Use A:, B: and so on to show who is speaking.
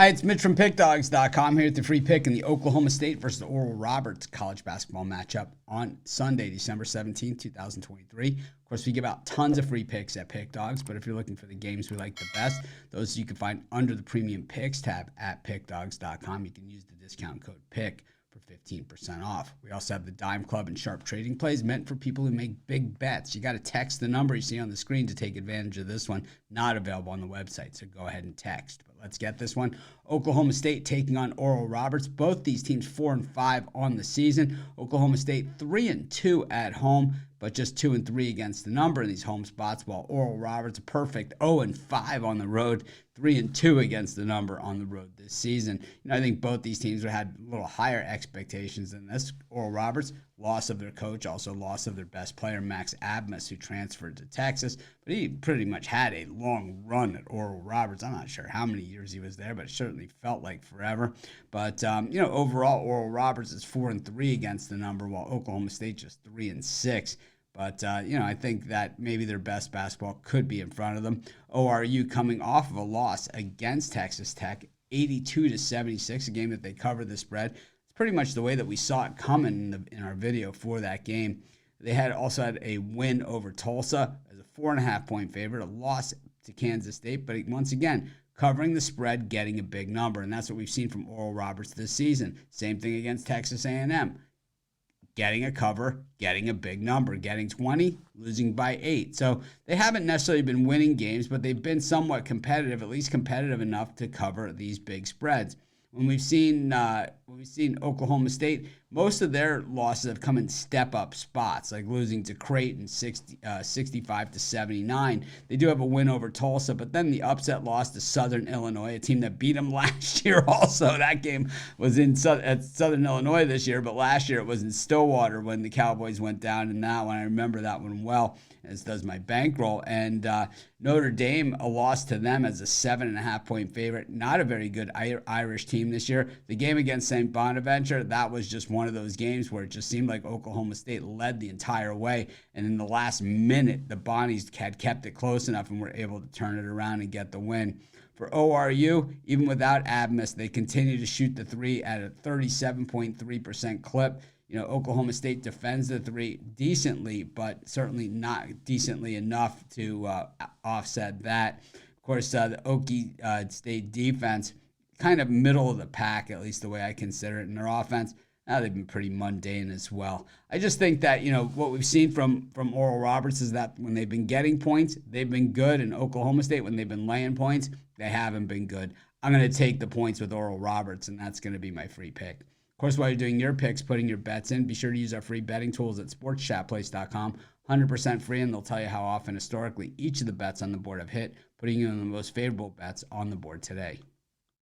A: Hi, it's Mitch from Pickdawgz.com here with the free pick in the Oklahoma State versus Oral Roberts college basketball matchup on Sunday, December 17th, 2023. Of course, we give out tons of free picks at Pickdawgz, but if you're looking for the games we like the best, those you can find under the Premium Picks tab at Pickdawgz.com. You can use the discount code PICK for 15% off. We also have the Dime Club and Sharp Trading Plays meant for people who make big bets. You got to text the number you see on the screen to take advantage of this one. Not available on the website, so go ahead and text. But let's get this one. Oklahoma State taking on Oral Roberts. Both these teams 4-5 on the season. Oklahoma State 3-2 at home, but just 2-3 against the number in these home spots, while Oral Roberts a perfect 0-5 on the road, 3-2 against the number on the road this season. I think both these teams had a little higher expectations than this. Oral Roberts, loss of their coach, also loss of their best player, Max Abmas, who transferred to Texas, but he pretty much had a long run at Oral Roberts. I'm not sure how many years he was there, but it certainly felt like forever. But, overall, Oral Roberts is 4-3 against the number, while Oklahoma State just 3-6. But, I think that maybe their best basketball could be in front of them. ORU coming off of a loss against Texas Tech, 82-76, a game that they covered the spread. It's pretty much the way that we saw it coming in our video for that game. They also had a win over Tulsa as a 4.5-point favorite, a loss to Kansas State, but once again, covering the spread, getting a big number, and that's what we've seen from Oral Roberts this season. Same thing against Texas A&M. Getting a cover, getting a big number, getting 20, losing by 8. So they haven't necessarily been winning games, but they've been somewhat competitive, at least competitive enough to cover these big spreads. When we've seen Oklahoma State, most of their losses have come in step-up spots, like losing to Creighton 65-79. They do have a win over Tulsa, but then the upset loss to Southern Illinois, a team that beat them last year also. That game was at Southern Illinois this year, but last year it was in Stillwater when the Cowboys went down in that one. I remember that one well, as does my bankroll. And Notre Dame, a loss to them as a 7.5-point favorite. Not a very good Irish team this year. The game against St. Bonaventure, that was just one of those games where it just seemed like Oklahoma State led the entire way. And in the last minute, the Bonnies had kept it close enough and were able to turn it around and get the win. For ORU, even without Abmas, they continue to shoot the three at a 37.3% clip. Oklahoma State defends the three decently, but certainly not decently enough to offset that. Of course, the Okie State defense, kind of middle of the pack, at least the way I consider it. In their offense, they've been pretty mundane as well. I just think that, what we've seen from Oral Roberts is that when they've been getting points, they've been good. In Oklahoma State, when they've been laying points, they haven't been good. I'm going to take the points with Oral Roberts, and that's going to be my free pick. Of course, while you're doing your picks, putting your bets in, be sure to use our free betting tools at sportschatplace.com. 100% free, and they'll tell you how often historically each of the bets on the board have hit, putting you in the most favorable bets on the board today.